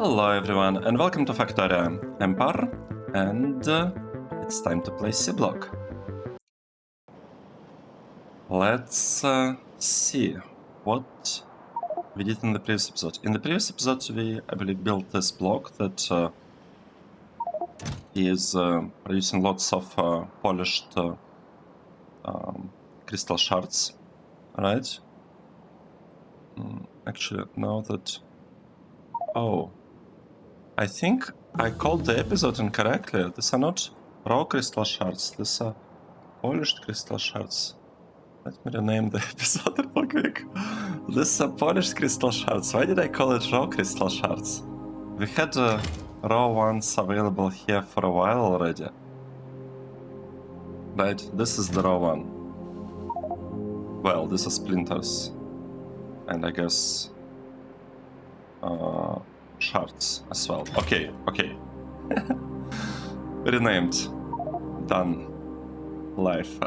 Hello everyone and welcome to Factorio. I'm Par and it's time to play Seablock. Let's see what we did in the previous episode. In the previous episode we, I believe, built this block that is producing lots of polished crystal shards, right? Actually, now that... Oh, I think I called the episode incorrectly. These are not raw crystal shards, these are polished crystal shards. Let me rename the episode real quick. These are polished crystal shards. Why did I call it raw crystal shards? We had raw ones available here for a while already. Right, this is the raw one. Well, these are splinters. And I guess... shards as well. Okay. Renamed. Done. Life.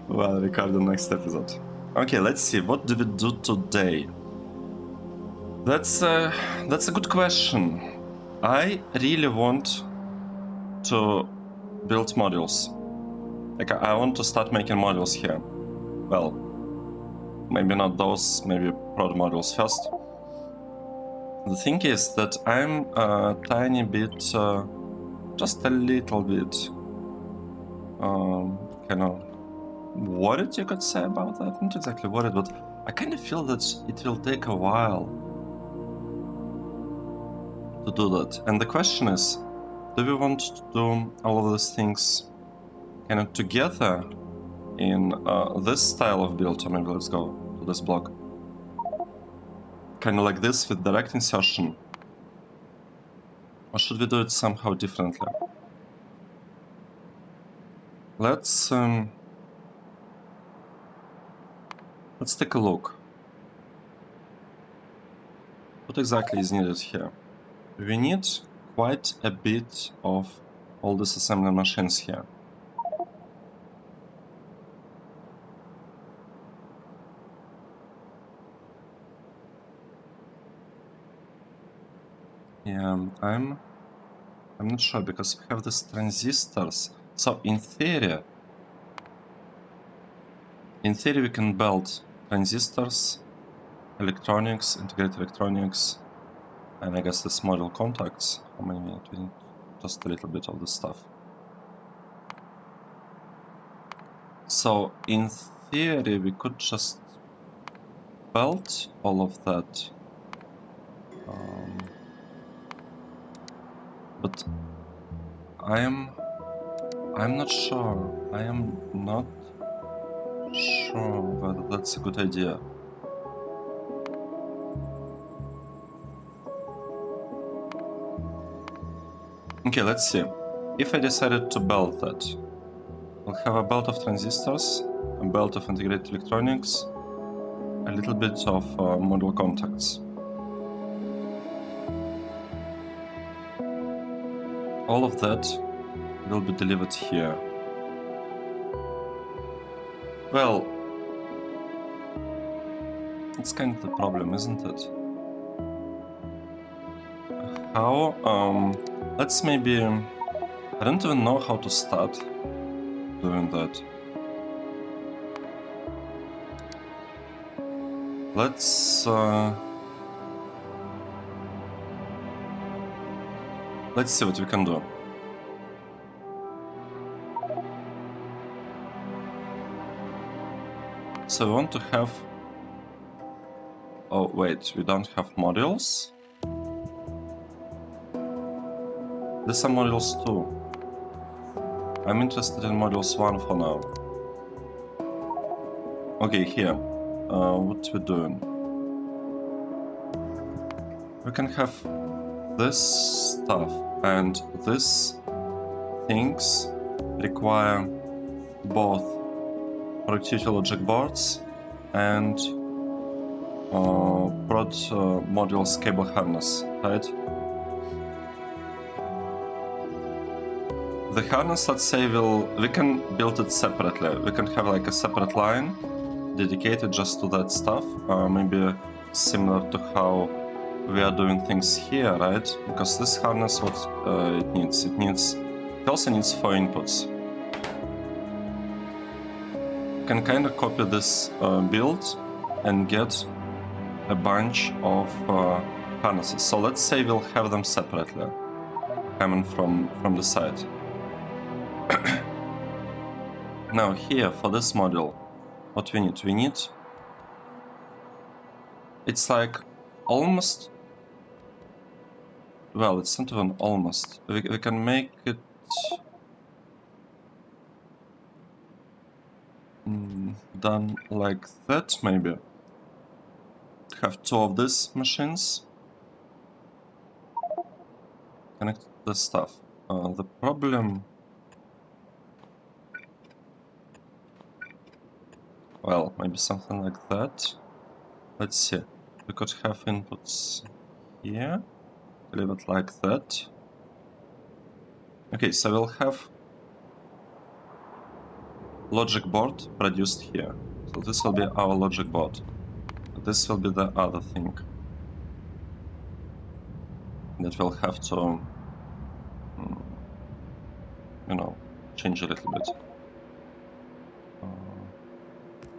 Well, record the next episode. Okay, let's see. What do we do today? That's a good question. I really want to build modules. Like, I want to start making modules here. Well, maybe not those, maybe PROD modules first. The thing is that I'm a tiny bit, just a little bit, kind of worried, you could say, about that. Not exactly worried, but I kind of feel that it will take a while to do that. And the question is, do we want to do all of these things kind of together in this style of build, or maybe let's go to this block. Kind of like this with direct insertion, or should we do it somehow differently? Let's take a look. What exactly is needed here? We need quite a bit of all these assembly machines here. Yeah, I'm not sure, because we have these transistors. So in theory we can build transistors, electronics, integrated electronics, and I guess this module contacts. How many minutes? We need just a little bit of this stuff. So in theory we could just build all of that. But I'm not sure. I am not sure whether that's a good idea. Okay, let's see. If I decided to build that, I'll have a belt of transistors, a belt of integrated electronics, a little bit of module contacts. All of that will be delivered here. Well, it's kind of the problem, isn't it? How? Let's maybe... I don't even know how to start doing that. Let's see what we can do. So we want to have... Oh wait, we don't have modules? These are modules too. I'm interested in modules 1 for now. Okay, here. What we're doing? We can have this stuff, and these things require both productivity logic boards and PROD modules cable harness, right? The harness, let's say, we can build it separately. We can have like a separate line dedicated just to that stuff, maybe similar to how we are doing things here, right? Because this harness, what it needs? It also needs 4 inputs. You can kind of copy this build and get a bunch of harnesses. So let's say we'll have them separately, coming from the side. Now here, for this module, what we need, it's like almost, well, it's not even almost, we can make it done like that, maybe. Have 2 of these machines, connect the stuff. The problem, well, maybe something like that. Let's see, we could have inputs here, leave it like that. Okay, so we'll have logic board produced here. So this will be our logic board. This will be the other thing that we'll have to, you know, change a little bit.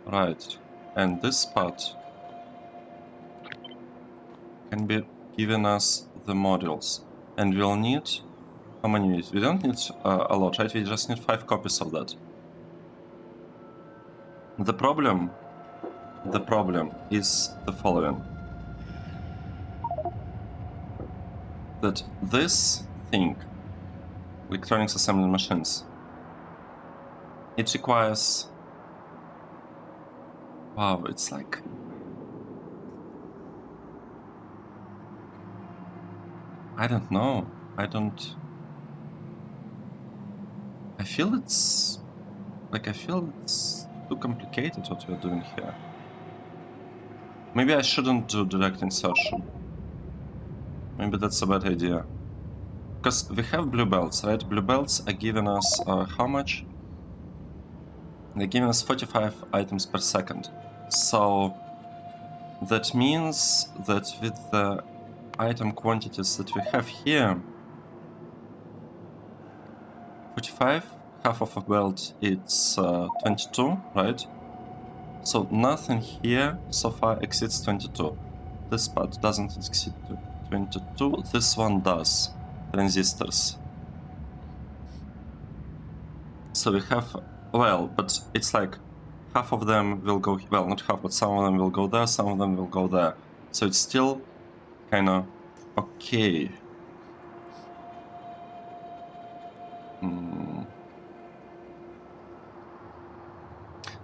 Right, and this part can be giving us the modules, and we'll need, how many? We don't need a lot, right? We just need 5 copies of that. The problem is the following: that this thing, electronics assembly machines, it requires, wow, it's like, I don't know, I feel it's too complicated what we're doing here. Maybe I shouldn't do direct insertion. Maybe that's a bad idea. Because we have blue belts, right? Blue belts are giving us how much? They're giving us 45 items per second. So that means that with the item quantities that we have here, 45, half of a belt, it's 22, right? So nothing here so far exceeds 22. This part doesn't exceed 22, this one does. Transistors. So we have, well, but it's like half of them will go, well, not half, but some of them will go there, some of them will go there. So it's still kind of okay.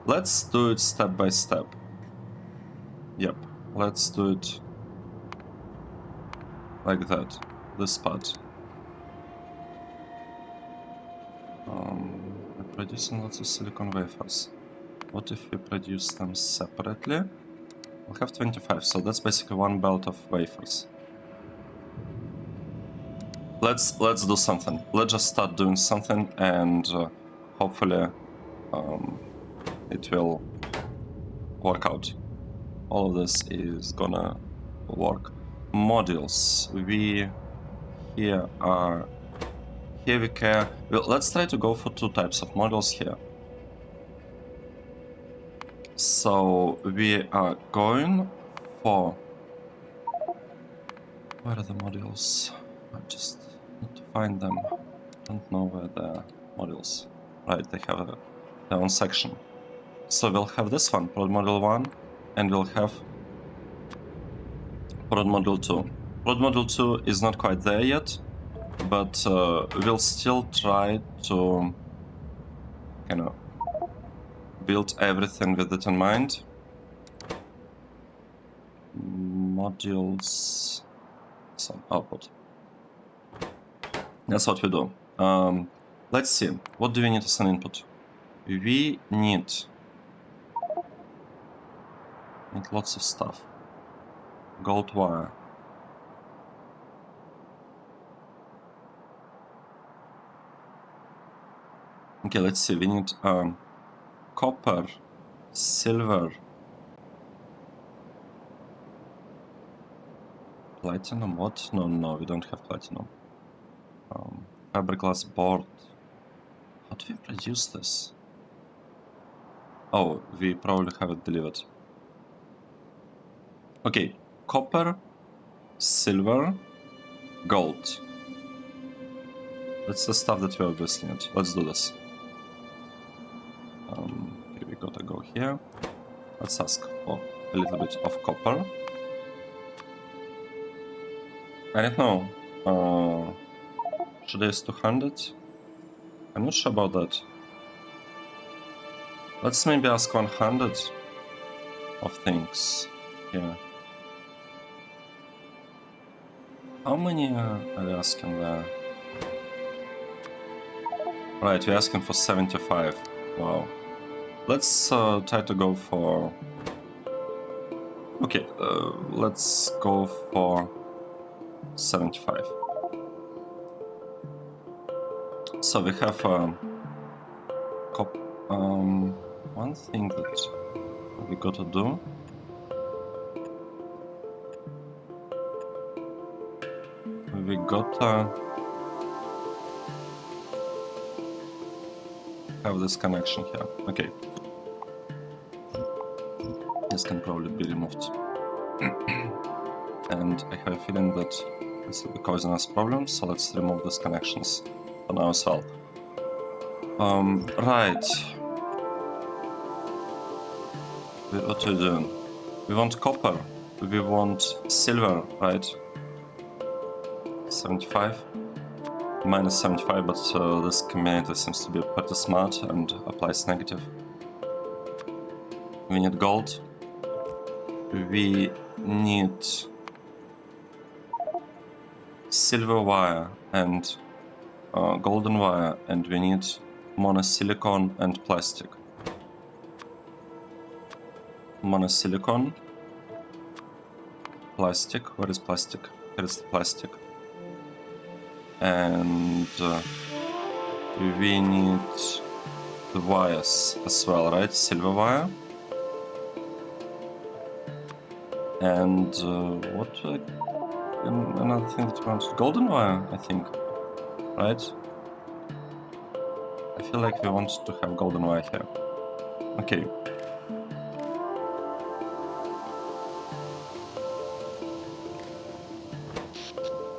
Let's do it step by step. Yep, let's do it like that, this part. We're producing lots of silicon wafers. What if we produce them separately? We'll have 25, so that's basically 1 belt of wafers. Let's do something. Let's just start doing something, and hopefully it will work out. All of this is gonna work. Modules. We here we care. Well, let's try to go for 2 types of modules here. So we are going for, where are the modules? I just need to find them. Don't know where the modules. Right, they have their own section. So we'll have this one, PROD module 1, and we'll have PROD module 2. PROD module 2 is not quite there yet, but we'll still try to kind of build everything with it in mind. Modules, some output. That's what we do. Let's see, what do we need as an input? We need lots of stuff. Gold wire. Okay, let's see, we need copper, silver, platinum? What? No, we don't have platinum. Fiberglass board. How do we produce this? Oh, we probably have it delivered. Okay, copper, silver, gold. That's the stuff that we obviously need. Let's do this. Okay, we gotta go here. Let's ask for a little bit of copper. I don't know. Should I use 200? I'm not sure about that. Let's maybe ask 100 of things here. How many are we asking there? Right, we're asking for 75. Wow. Let's try to go for... Okay, let's go for 75. So we have one thing that we gotta do. We gotta have this connection here. Okay. This can probably be removed. And I have a feeling that this will be causing us problems, so let's remove these connections for now as well. Right. What are we doing? We want copper. We want silver, right? 75. Minus 75, but this combinator seems to be pretty smart and applies negative. We need gold. We need silver wire and golden wire, and we need monosilicon and plastic. Monosilicon, plastic. Where is plastic? Here is the plastic. And we need the wires as well, right? Silver wire. And what? Another thing that we want? Golden wire, I think. Right? I feel like we want to have golden wire here. Okay.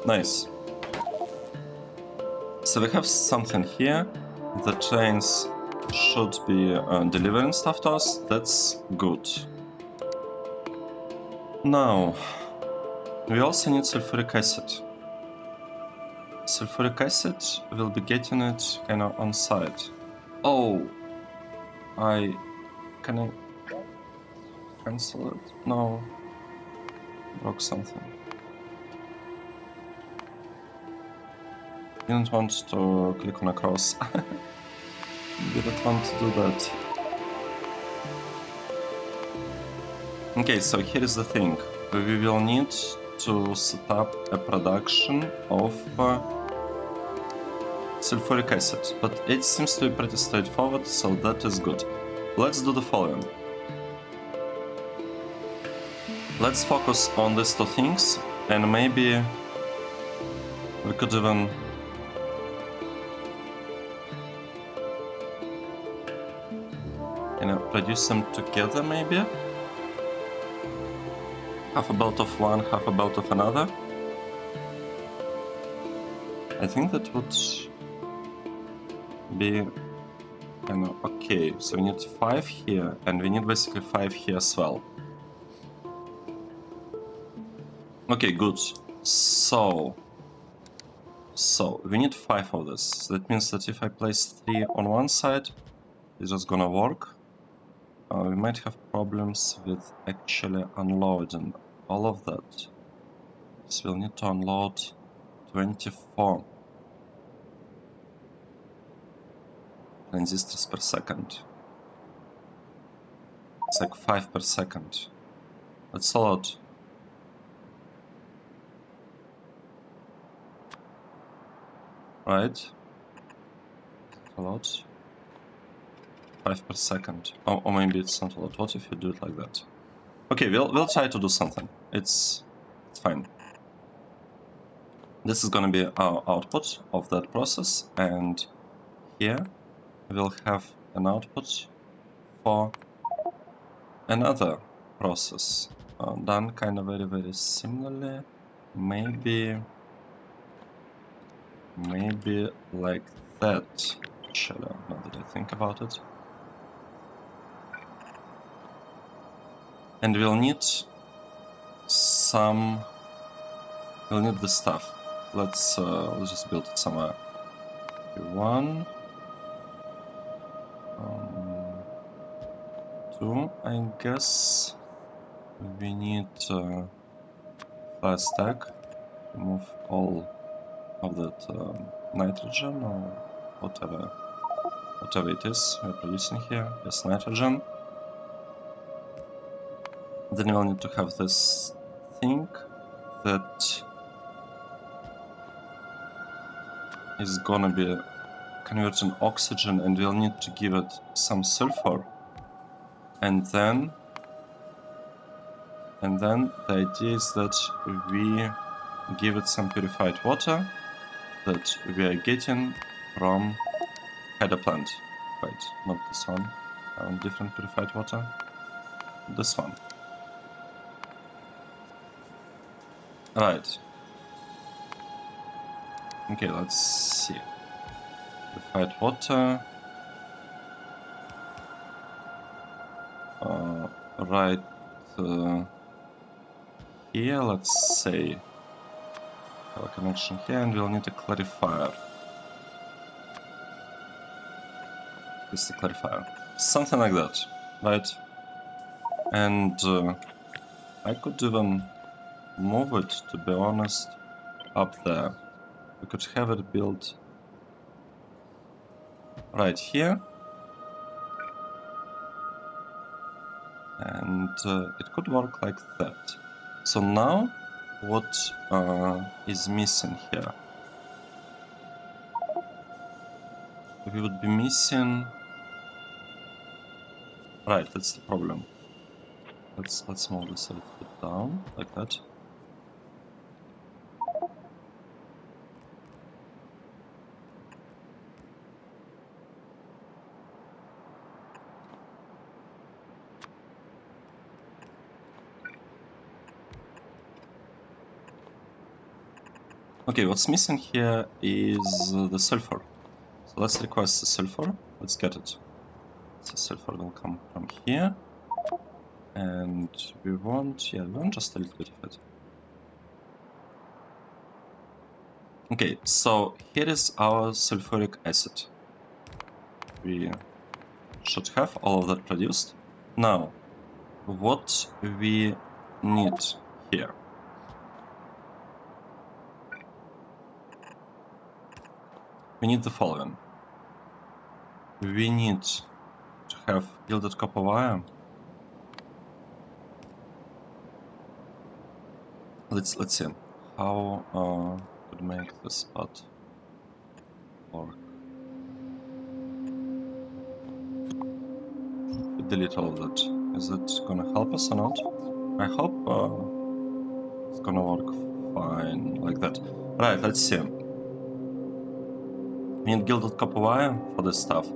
Nice. So we have something here. The trains should be delivering stuff to us. That's good. Now, we also need sulfuric acid. Sulfuric acid, we'll be getting it kind of on site. Oh, can I cancel it? No, broke something. Didn't want to click on a cross. Didn't want to do that. Okay, so here is the thing. We will need to set up a production of sulfuric acid, but it seems to be pretty straightforward, so that is good. Let's do the following. Let's focus on these two things, and maybe we could even produce them together, maybe? Half a belt of one, half a belt of another. I think that would be okay. So we need 5 here, and we need basically 5 here as well. Okay, good. So we need 5 of this. That means that if I place 3 on one side, it's just gonna work. We might have problems with actually unloading all of that. So we'll need to unload 24 transistors per second. It's like 5 per second. That's a lot. Right? A lot. 5 per second. Or maybe it's not a lot. What if you do it like that? Okay, we'll try to do something. It's fine. This is gonna be our output of that process, and here we'll have an output for another process done kind of very similarly. Maybe like that. Shadow, now that I think about it. And we'll need the stuff. Let's just build it somewhere. One, two, I guess we need fly stack to move all of that nitrogen or whatever it is we're producing here. Yes, nitrogen. Then we'll need to have this thing that is gonna be converting oxygen, and we'll need to give it some sulfur, and then the idea is that we give it some purified water that we are getting from header plant. Wait, not this one. I want different purified water. This one. Right. Okay, let's see. Purified water. Right here, let's say. Have a connection here, and we'll need a clarifier. This is a clarifier. Something like that, right? And I could even move it, to be honest, up there. We could have it built right here. And it could work like that. So now, what is missing here? We would be missing... Right, that's the problem. Let's move this a little bit down, like that. Okay, what's missing here is the sulfur. So let's request the sulfur. Let's get it. So sulfur will come from here. And we want just a little bit of it. Okay, so here is our sulfuric acid. We should have all of that produced. Now, what we need here? We need the following. We need to have gilded copper wire. Let's see how could make this part work. Delete all of that. Is it gonna help us or not? I hope it's gonna work fine like that. Right, let's see. We need gilded copper wire for this stuff.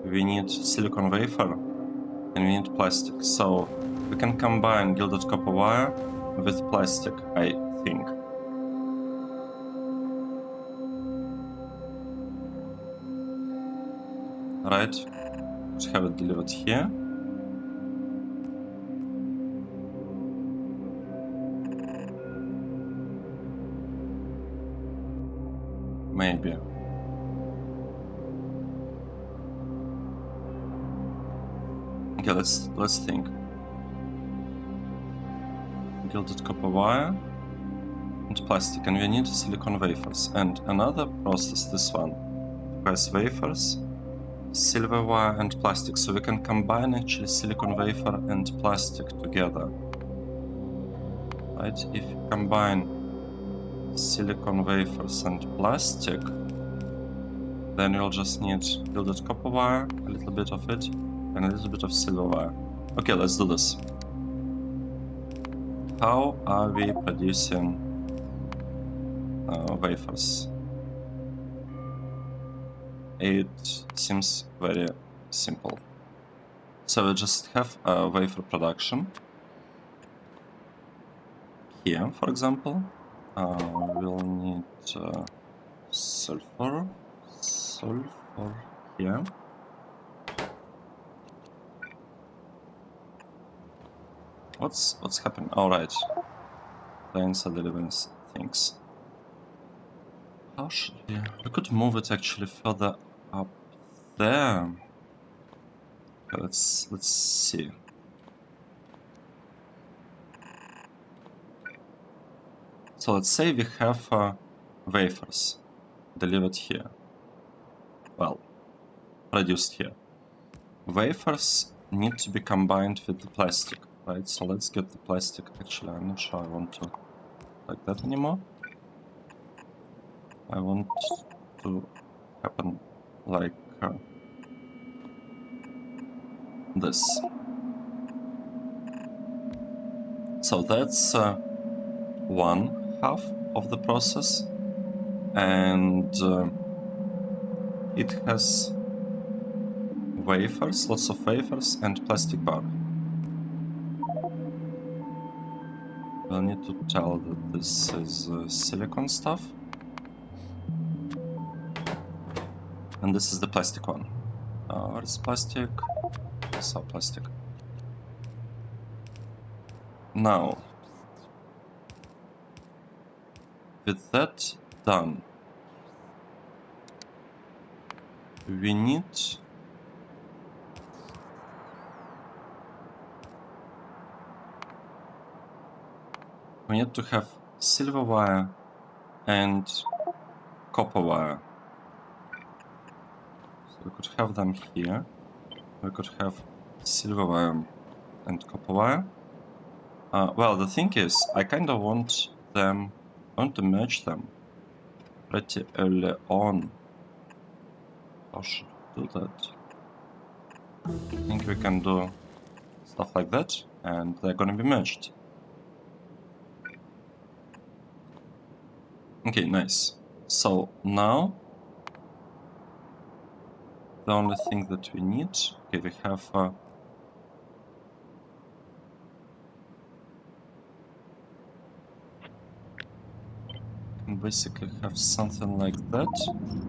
We need silicon wafer, and we need plastic. So we can combine gilded copper wire with plastic, I think. Right, let's have it delivered here. Maybe. Okay, let's think. Gilded copper wire and plastic, and we need silicon wafers. And another process, this one, requires wafers, silver wire and plastic. So we can combine actually silicon wafer and plastic together. Right? If you combine silicon wafers and plastic, then you'll just need gilded copper wire, a little bit of it, and a little bit of silver wire. Okay, let's do this. How are we producing wafers. It seems very simple. So we just have a wafer production. Here, for example, we'll need sulfur here. What's happening? All right, planes are delivering things. How should we could move it actually further up there. Okay, let's see. So let's say we have wafers delivered here. Well, produced here. Wafers need to be combined with the plastic, right? So let's get the plastic. Actually, I'm not sure I want to like that anymore. I want to happen like this. So that's one half of the process, and it has wafers, lots of wafers, and plastic bar. We'll need to tell that this is silicon stuff, and this is the plastic one. Where's plastic? So plastic. Now, with that done, we need to have silver wire and copper wire. So we could have them here. We could have silver wire and copper wire. Well, the thing is, I kind of want to merge them pretty early on. How should we do that? I think we can do stuff like that, and they're gonna be merged. Okay, nice. So now the only thing that we need, okay, we have can basically have something like that,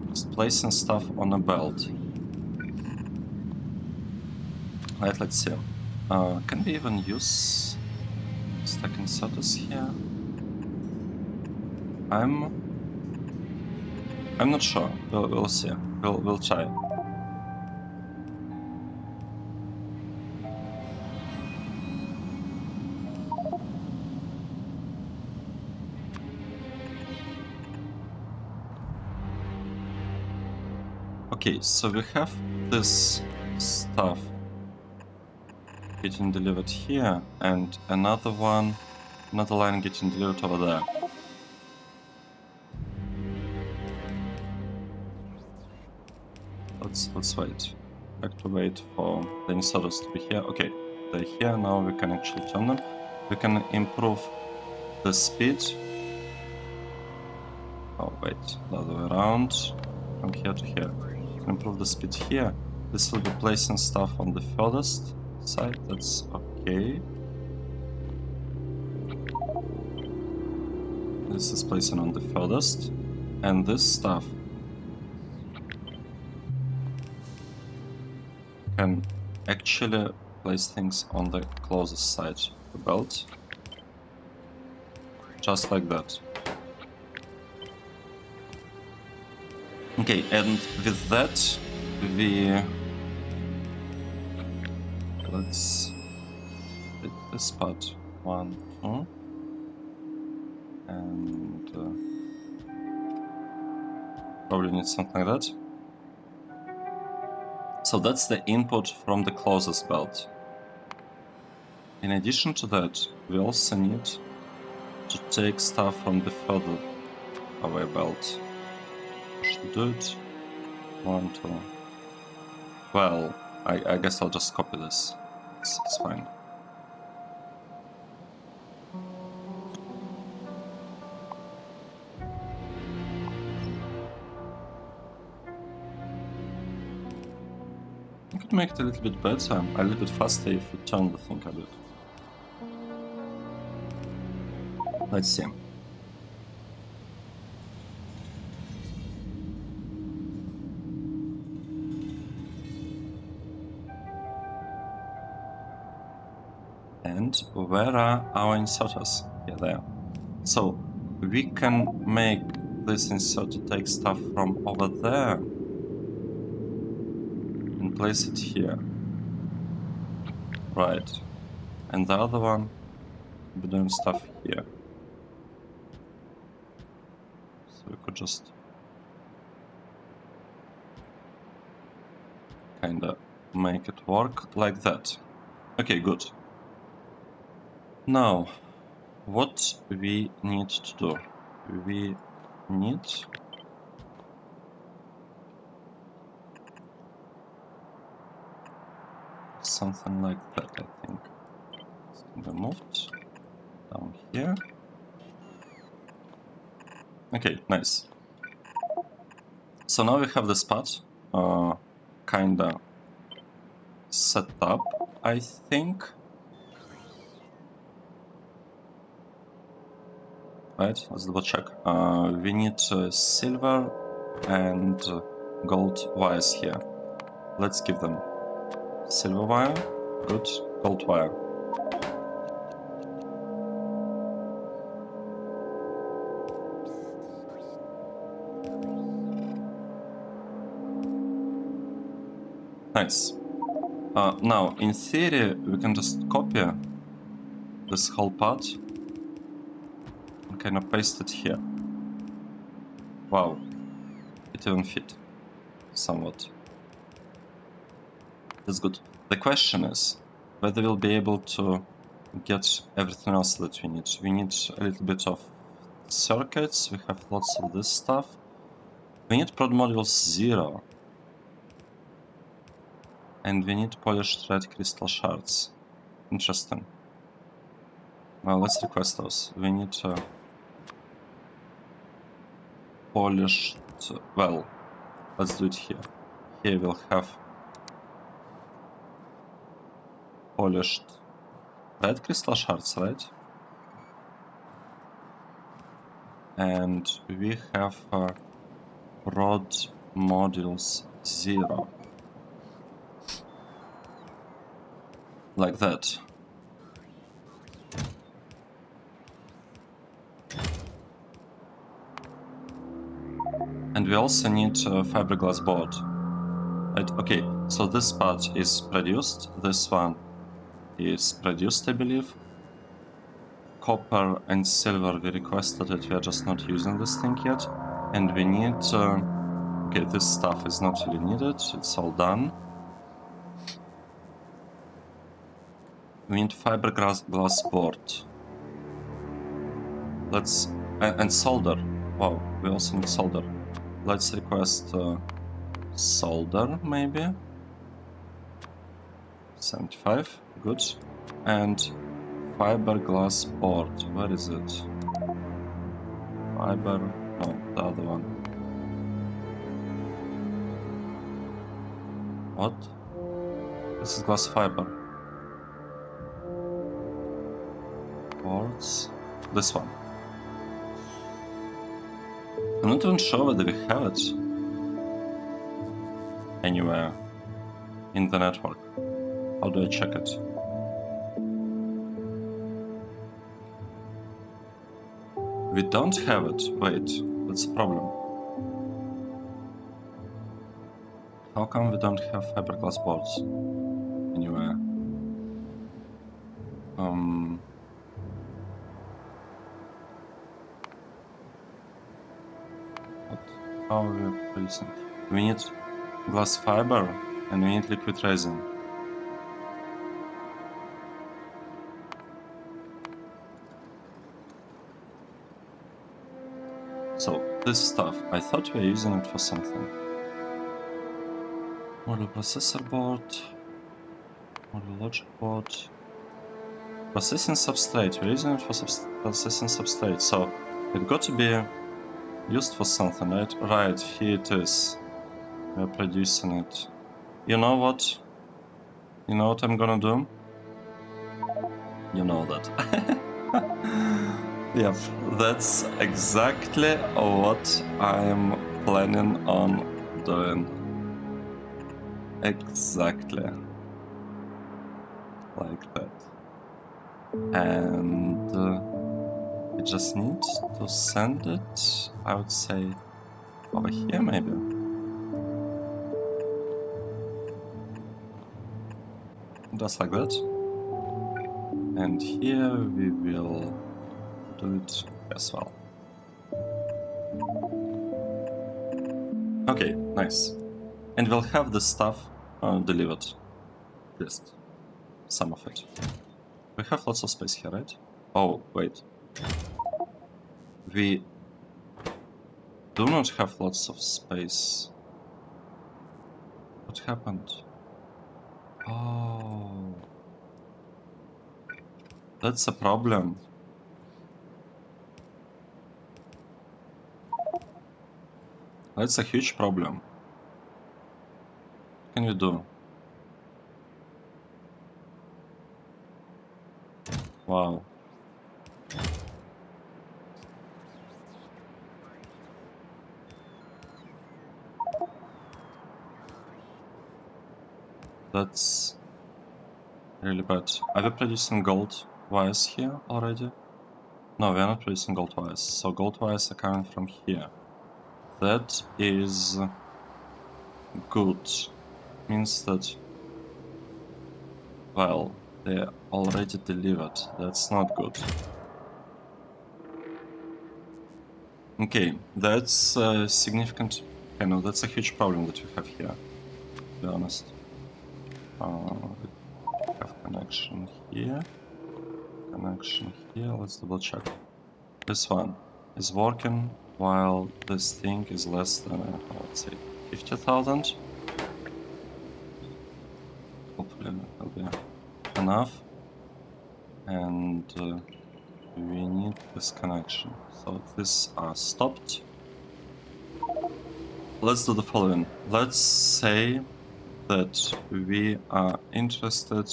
just placing stuff on a belt. Right, let's see. Can we even use stacking sodas here? I'm not sure. We'll see. We'll try. Okay, so we have this stuff getting delivered here, and another line getting delivered over there. Let's wait. I have to wait for the inserters to be here. Okay, they're here now. We can actually turn them. We can improve the speed. Oh wait, the other way around. From here to here. We can improve the speed here. This will be placing stuff on the furthest side. That's okay. This is placing on the furthest, and this stuff can actually place things on the closest side of the belt, just like that. Okay, and with that, let's hit this part 1, 2, and probably need something like that. So that's the input from the closest belt. In addition to that, we also need to take stuff from the further away belt. Should do it. 1, 2. Well, I guess I'll just copy this. It's fine. I could make it a little bit better, a little bit faster if we turn the thing a bit. Let's see. And where are our inserters? Yeah, there. So we can make this inserter take stuff from over there and place it here. Right. And the other one will be doing stuff here. So we could just kinda make it work like that. Okay, good. Now, what we need to do? We need something like that, I think. It's can be moved down here. Okay, nice. So now we have this part kinda set up, I think. Right, let's double check. We need silver and gold wires here. Let's give them silver wire, good, gold wire. Nice. Now, in theory, we can just copy this whole part and kind of paste it here. Wow, it even fit somewhat. That's good. The question is whether we'll be able to get everything else that we need. We need a little bit of circuits, we have lots of this stuff. We need PROD modules 0. And we need polished red crystal shards. Interesting. Well, let's request those. We need polished... Well, let's do it here. Here we'll have polished red crystal shards, right? And we have PROD modules 0. Like that. And we also need a fiberglass board. Right? Okay, so this part is produced, this one is produced, I believe. Copper and silver, we requested it, we are just not using this thing yet. And we need... okay, this stuff is not really needed, it's all done. We need fiberglass board. Let's... and solder. Wow, we also need solder. Let's request solder, maybe. 75, good. And fiberglass board, where is it? Fiber, no, the other one. What? This is glass fiber. Boards, this one. I'm not even sure whether we have it anywhere in the network. How do I check it? We don't have it. Wait, that's a problem. How come we don't have fiberglass boards anywhere? How are we producing? We need glass fiber and we need liquid resin. So this stuff, I thought we were using it for something. Model processor board, model logic board, processing substrate. We're using it for processing substrate, so it got to be used for something, right? Right, here it is. We're producing it You know what? You know what I'm gonna do? You know that. Yep, that's exactly what I'm planning on doing. Exactly. Like that. And I just need to send it, I would say, over here maybe. Just like that. And here we will do it as well. Okay, nice. And we'll have the stuff delivered. At least some of it. We have lots of space here, right? Oh, wait. We do not have lots of space. What happened? Oh. That's a problem. That's a huge problem. What can you do? Wow. That's really bad. Are we producing gold wires here already? No, we are not producing gold wires. So gold wires are coming from here. That is good. Means that, well, they're already delivered. That's not good. Okay, that's significant. I know that's a huge problem that we have here, to be honest. We have connection here. Connection here. Let's double check. This one is working while this thing is less than, let's say, 50,000. Hopefully it will be enough. And we need this connection. So these are stopped. Let's do the following. Let's say that we are interested.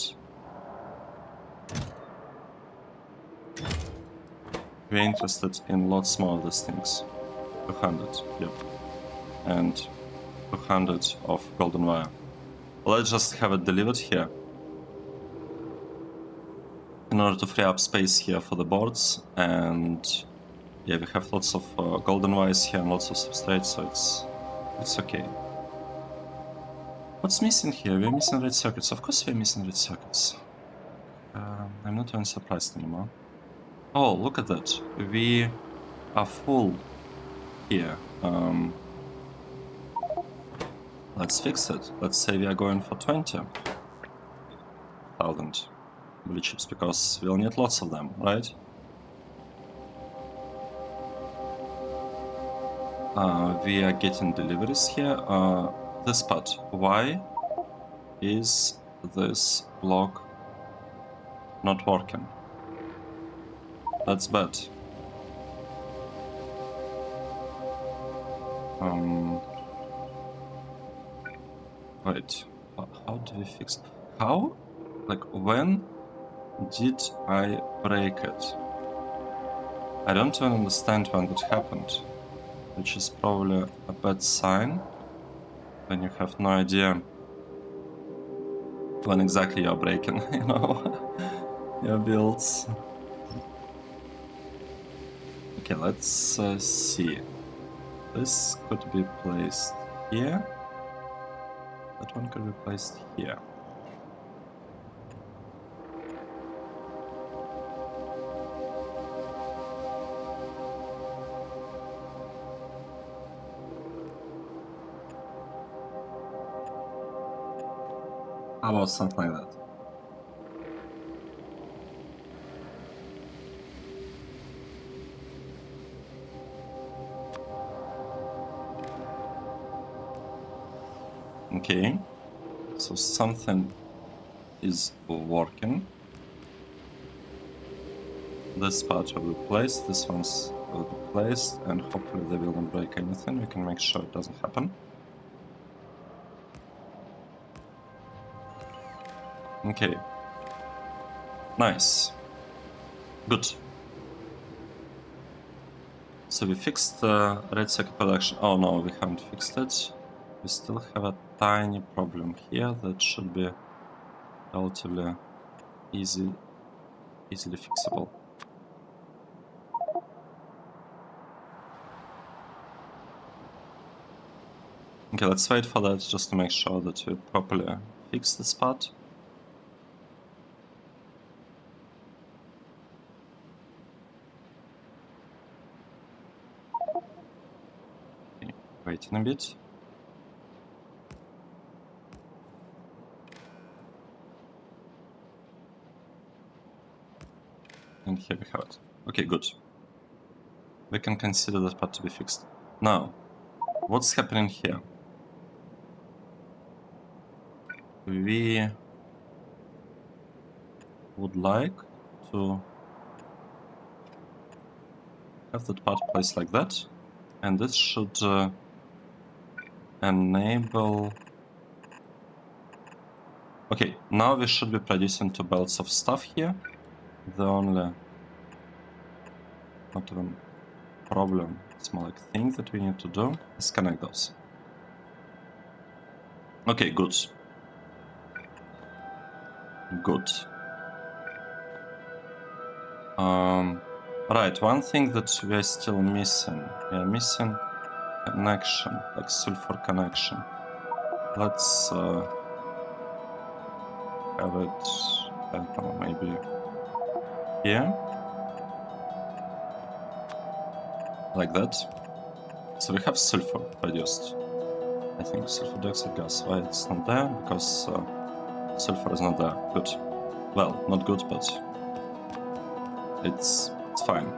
We're interested in lots more of these things. 200, yep. And 200 of golden wire. Let's just have it delivered here. In order to free up space here for the boards. And yeah, we have lots of golden wires here and lots of substrate, so it's okay. What's missing here? We're missing red circuits. Of course we're missing red circuits. I'm not even surprised anymore. Oh, look at that. We are full here. Let's fix it. Let's say we are going for 20,000 blue chips, because we'll need lots of them, right? We are getting deliveries here. This part. Why is this block not working? That's bad. Wait, how do we fix it? How? Like, when did I break it? I don't even understand when that happened, which is probably a bad sign when you have no idea when exactly you're breaking, you know, your builds. Okay, let's see. This could be placed here. That one could be placed here. How about something like that? Okay, so something is working. This part will be placed, this one's will be placed, and hopefully they will not break anything. We can make sure it doesn't happen. Okay. Nice. Good. So we fixed the red circuit production. Oh no, we haven't fixed it. We still have a tiny problem here that should be relatively easily fixable. Okay, let's wait for that just to make sure that we properly fix this part. Okay, waiting a bit. And here we have it. Okay, good. We can consider that part to be fixed. Now, what's happening here? We would like to have that part placed like that, and this should enable... Okay, now we should be producing 2 belts of stuff here. The only, not even problem, it's more like thing that we need to do is connect those. Okay, good. Good. Right, one thing that we are still missing. We are missing connection, like sulfur connection. Let's have it, I don't know, maybe here. Like that. So we have sulfur produced. I think sulfur dioxide gas. Why it's not there? Because sulfur is not there. Good. Well, not good, but it's fine.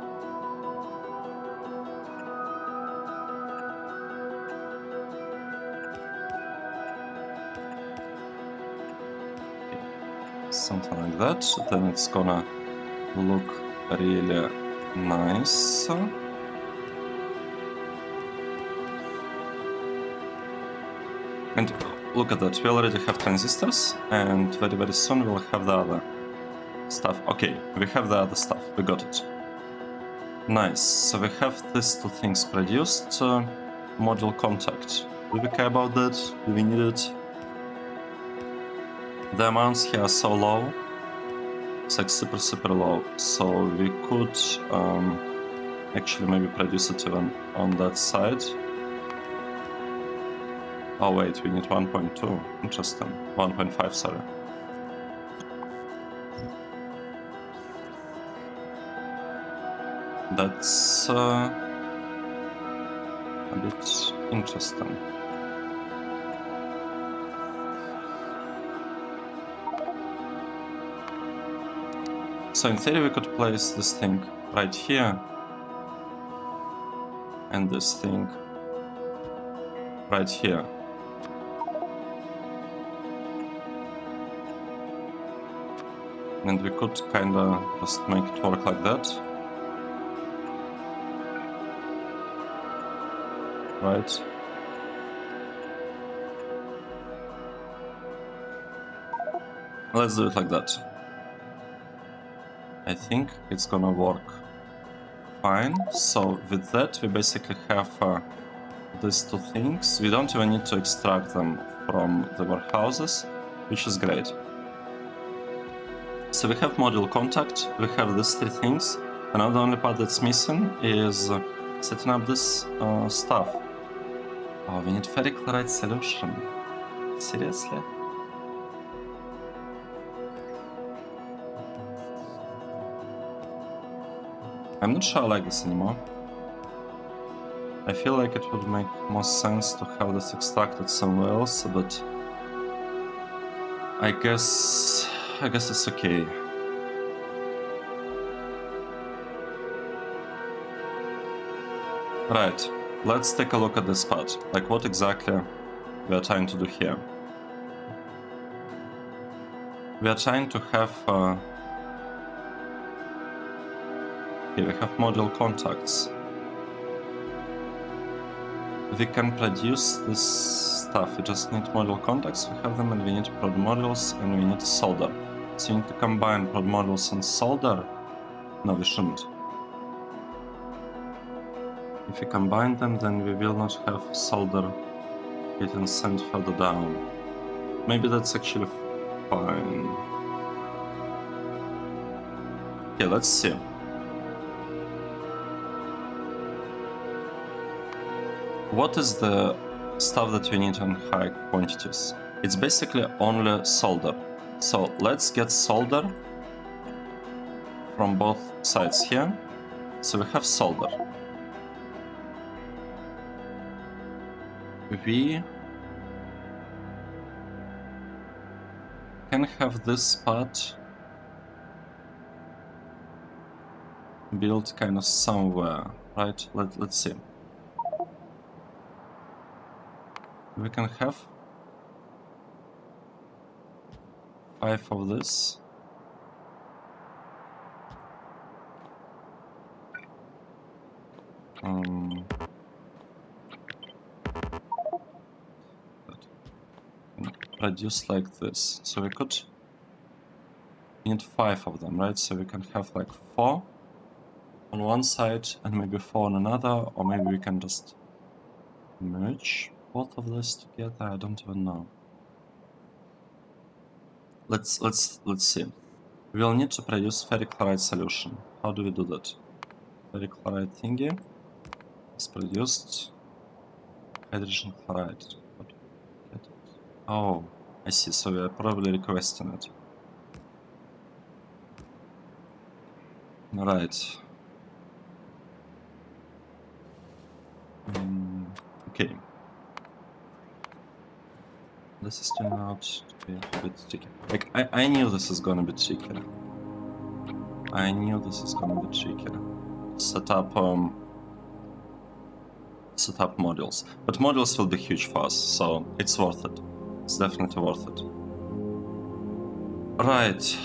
Something like that. Then it's gonna look really nice. And look at that, we already have transistors, and very, very soon we'll have the other stuff. Okay, we have the other stuff, we got it. Nice, so we have these 2 things produced. Module contact. Do we care about that? Do we need it? The amounts here are so low. It's like super, super low. So we could actually maybe produce it even on that side. Oh wait, we need 1.2. Interesting. 1.5, sorry. That's a bit interesting. So in theory we could place this thing right here, and this thing right here. And we could kinda just make it work like that. Right? Let's do it like that. I think it's gonna work fine. So with that we basically have these 2 things. We don't even need to extract them from the warehouses, which is great. So we have module contact, we have these 3 things, and now the only part that's missing is setting up this stuff. Oh, we need ferric chloride solution. Seriously? I'm not sure I like this anymore. I feel like it would make more sense to have this extracted somewhere else, but I guess it's okay. Right, let's take a look at this part. Like what exactly we are trying to do here. We are trying to have okay, we have module contacts. we can produce this stuff. We just need module contacts, we have them, and we need prod modules, and we need solder. So you need to combine prod modules and solder. No, we shouldn't. If we combine them, then we will not have solder getting sent further down. Maybe that's actually fine. Okay, let's see. What is the stuff that we need in high quantities? It's basically only solder. So let's get solder from both sides here. So we have solder. We can have this part built kind of somewhere, right? Let's see. We can have 5 of this. Produce like this. So we could need 5 of them, right? So we can have like 4 on one side and maybe 4 on another, or maybe we can just merge both of this together. I don't even know. Let's see. We'll need to produce ferric chloride solution. How do we do that? Ferric chloride thingy is produced. Hydrogen chloride. Oh, I see. So we are probably requesting it. Right. Okay. This is turning out to be a bit tricky. Like, I knew this is gonna be tricky. I knew this is gonna be tricky. Set up modules. But modules will be huge for us, so it's worth it. It's definitely worth it. Right.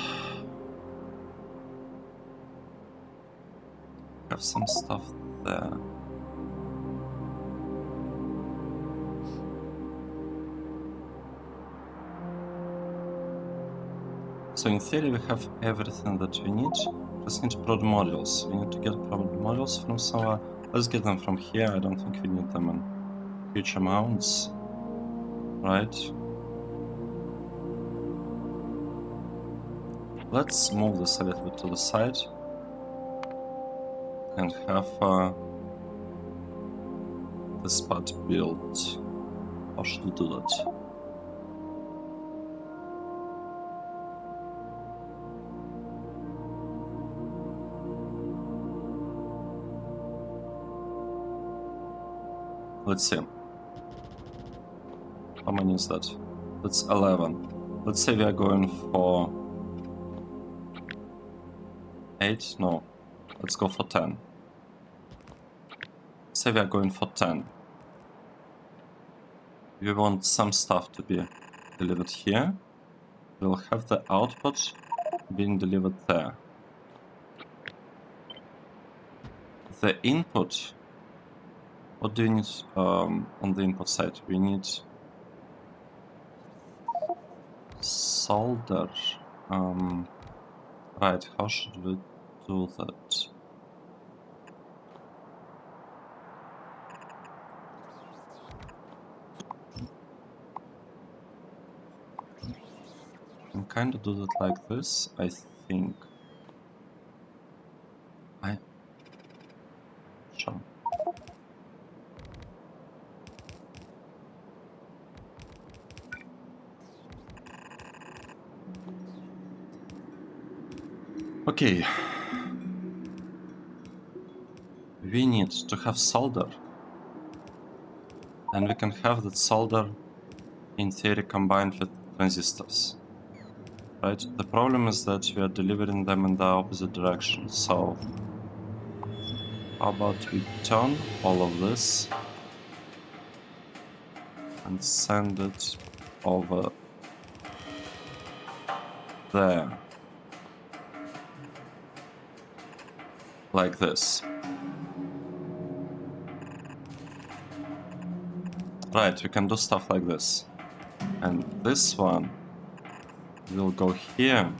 Have some stuff there. So in theory we have everything that we need. Just need prod modules. We need to get prod modules from somewhere. Let's get them from here. I don't think we need them in huge amounts. Right. Let's move this a little bit to the side and have this part built. How should we do that? Let's see. How many is that? That's 11. Let's say we are going for 8? No. Let's go for 10. Say we are going for 10. We want some stuff to be delivered here. We'll have the output being delivered there. The input. What do we need on the input side? We need solder. Right, how should we do that? We can kind of do that like this, I think. Sure. Okay. We need to have solder. And we can have that solder in theory combined with transistors. Right? The problem is that we are delivering them in the opposite direction. So how about we turn all of this and send it over there. Like this. Right, we can do stuff like this. And this one will go here.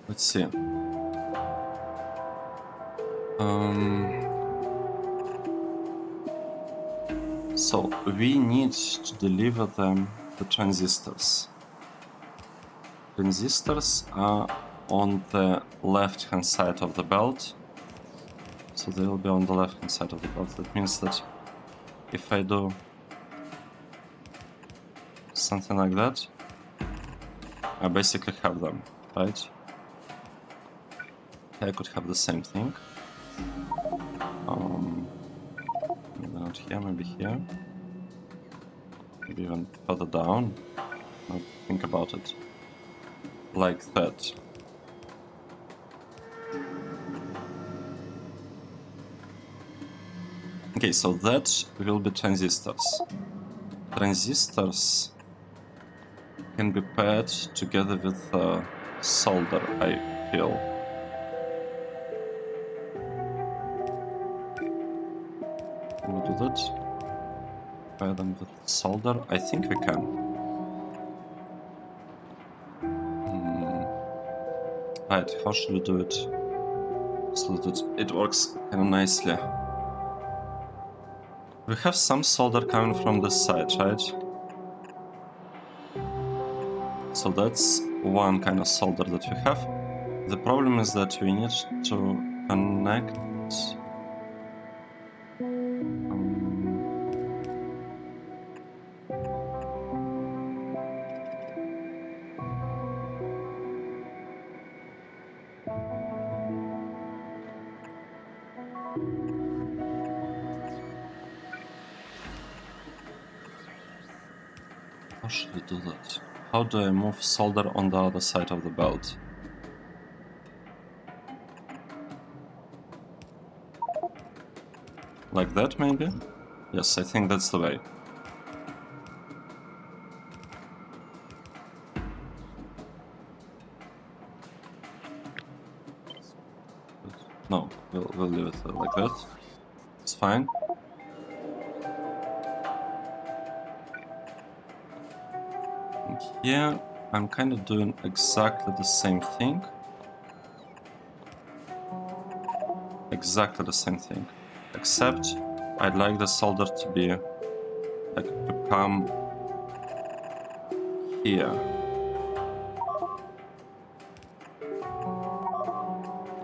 Let's see. So we need to deliver them the transistors. Transistors are on the left-hand side of the belt. So they will be on the left-hand side of the belt. That means that if I do something like that, I basically have them, right? I could have the same thing. Maybe not here, maybe here. Maybe even further down. Now think about it. Like that. Okay, so that will be transistors. Transistors can be paired together with solder, I feel. Can we do that? Pair them with solder? I think we can. Right, how should we do it? So that it works kind of nicely. We have some solder coming from this side, right? So that's one kind of solder that we have. The problem is that we need to connect... How should we do that? How do I move solder on the other side of the belt? Like that, maybe? Yes, I think that's the way. No, we'll leave it like that. It's fine. And here, I'm kind of doing exactly the same thing. Exactly the same thing. Except, I'd like the solder to be, like, to come here.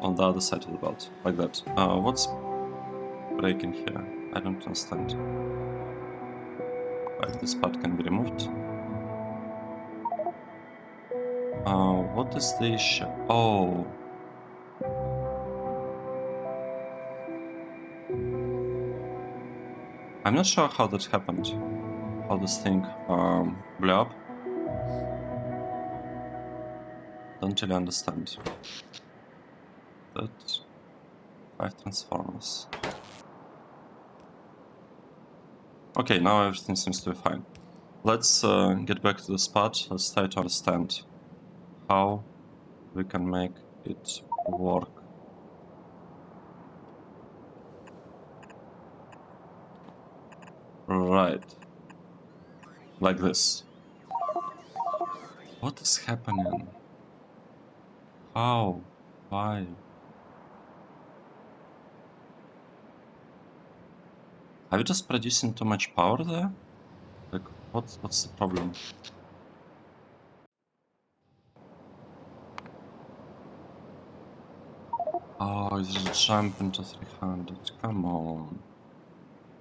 On the other side of the belt, like that. What's breaking here? I don't understand. Right, this part can be removed. What is the issue? Oh. I'm not sure how that happened. How this thing blew up. Don't really understand. That 5 transformers. Okay, now everything seems to be fine. Let's get back to the spot. Let's try to understand how we can make it work. Right. Like this. What is happening? How? Why? Are we just producing too much power there? Like, what's the problem? Oh, it's just jumping to 300. Come on.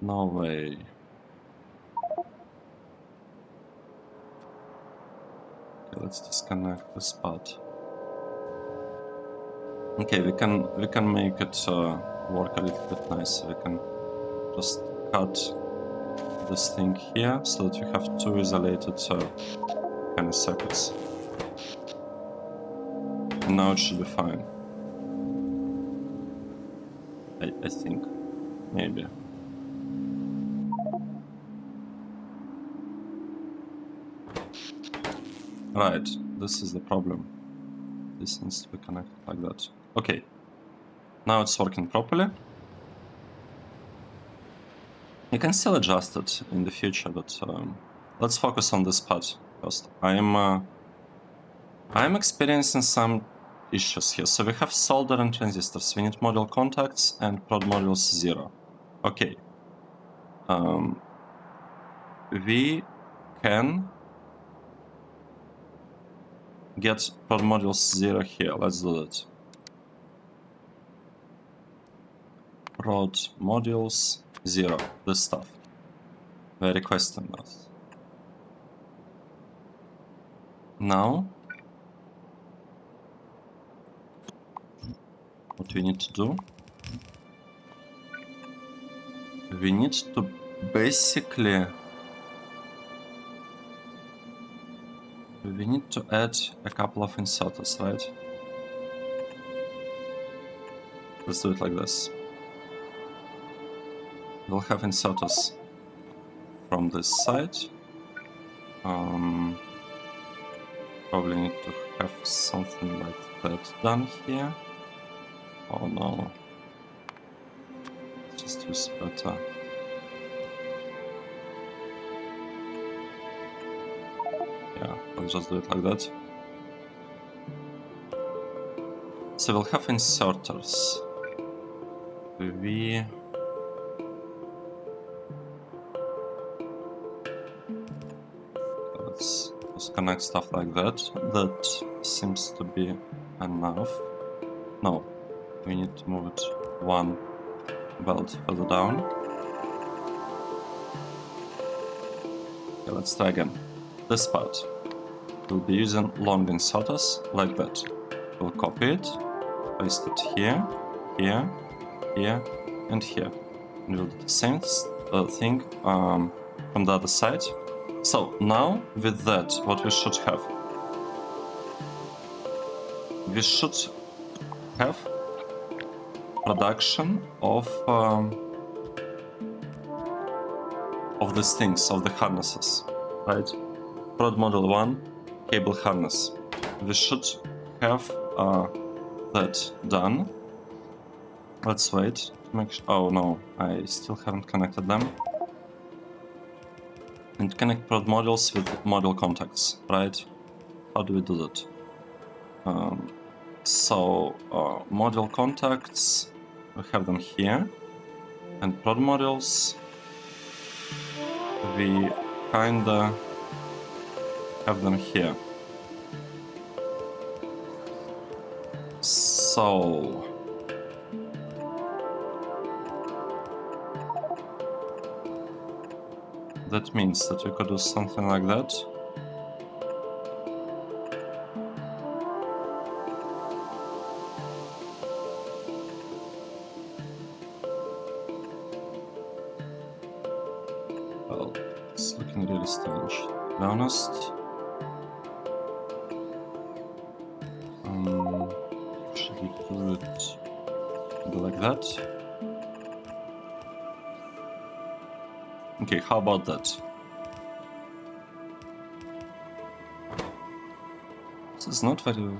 No way. Okay, let's disconnect this part. Okay, we can make it work a little bit nicer. We can just cut this thing here so that we have two isolated kind of circuits. And now it should be fine. I think. Maybe. Right, this is the problem. This needs to be connected like that. Okay, now it's working properly. You can still adjust it in the future, but let's focus on this part first. I'm experiencing some issues here. So we have solder and transistors. We need module contacts and prod modules 0. Okay. We can get prod modules 0 here. Let's do that. Prod modules 0. This stuff. We're requesting this. Now, what we need to do, we need to basically add a couple of inserters, right? Let's do it like this. We'll have inserters from this side. Probably need to have something like that done here. Oh no. Just use better. Yeah, I'll just do it like that. So we'll have inserters. Let's just connect stuff like that. That seems to be enough. No, we need to move it one belt further down. Okay, let's try again. This part. We'll be using long inserters like that. We'll copy it, paste it here, here, here, and here. And we'll do the same thing from the other side. So now with that, what we should have? We should have production of these things, of the harnesses, right? Prod model 1, cable harness. We should have that done. Let's wait to make sure. Oh no, I still haven't connected them. And connect prod modules with module contacts, right? How do we do that? Module contacts, we have them here. And prod modules, we kinda have them here. So that means that we could do something like that. Well, it's looking really strange, to be honest. Should we do it like that? Okay, how about that? This is not very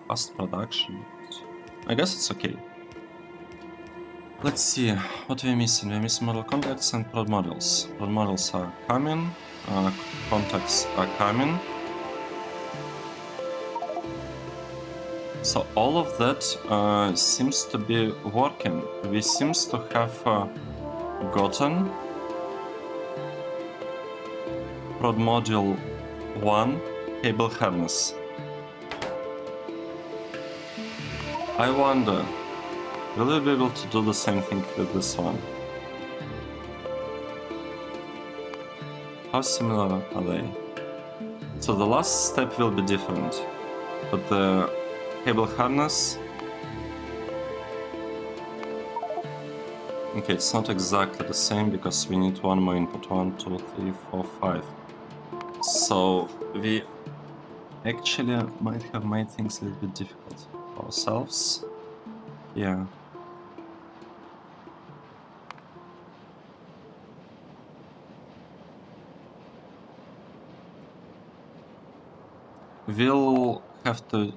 fast production. I guess it's okay. Let's see, what we're missing. We're missing model contacts and prod modules. Prod modules are coming, contacts are coming. So all of that seems to be working. We seems to have gotten prod module 1 cable harness. I wonder, will we be able to do the same thing with this one? How similar are they? So the last step will be different, but the cable harness... Okay, it's not exactly the same because we need one more input. 1, 2, 3, 4, 5. So we actually might have made things a little bit difficult for ourselves. Yeah. we'll have to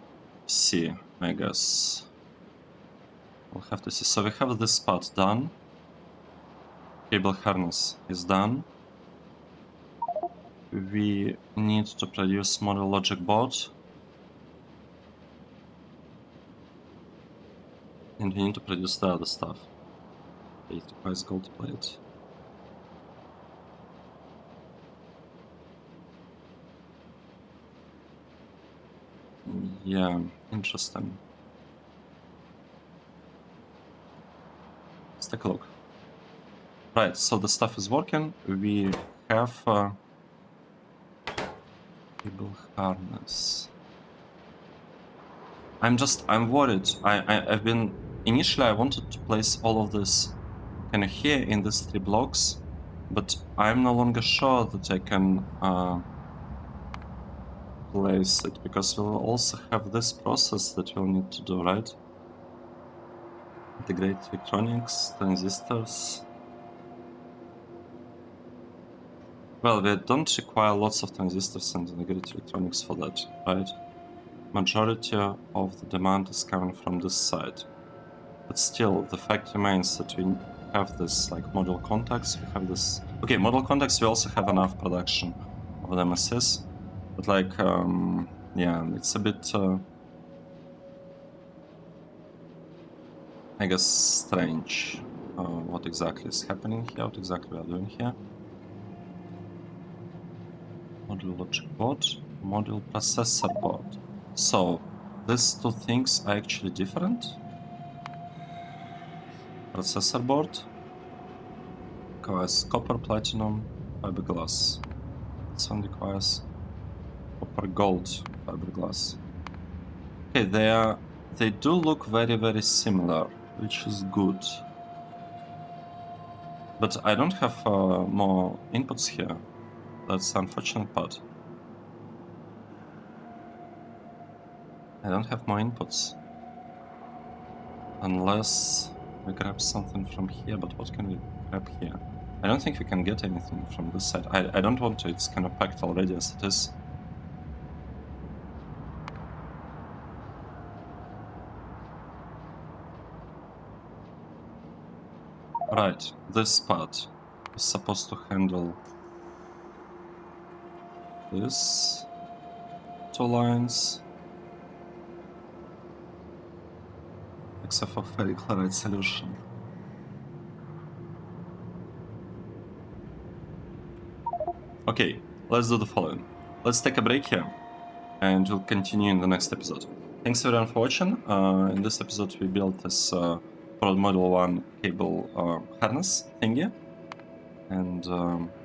see, I guess. We'll have to see. So we have this part done. Cable harness is done. We need to produce model logic board. And we need to produce the other stuff. It requires gold plate. Yeah, interesting. Let's take a look. Right, so the stuff is working. We have cable harness. I'm worried. I've been initially I wanted to place all of this kind of here in these 3 blocks, but I'm no longer sure that I can place it, because we'll also have this process that we'll need to do, right? Integrate electronics, transistors. Well, we don't require lots of transistors and integrated electronics for that, right? Majority of the demand is coming from this side. But still, the fact remains that we have this, like, module contacts, we have this... Okay, module contacts, we also have enough production of the MSS, but, like, yeah, it's a bit, I guess, strange what exactly is happening here, what exactly we are doing here. Module logic board, module processor board. So, these 2 things are actually different. Processor board requires copper, platinum, fiberglass. This one requires copper, gold, fiberglass. Okay, they do look very, very similar, which is good. But I don't have more inputs here. That's the unfortunate part. I don't have more inputs. Unless we grab something from here, but what can we grab here? I don't think we can get anything from this side. I don't want to, it's kind of packed already as it is. Right, this part is supposed to handle this 2 lines. Except for ferric chloride solution. Okay, let's do the following. Let's take a break here, and we'll continue in the next episode. Thanks everyone for watching. In this episode we built this PROD Model 1 cable harness thingy, and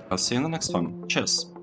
I'll see you in the next one. Cheers!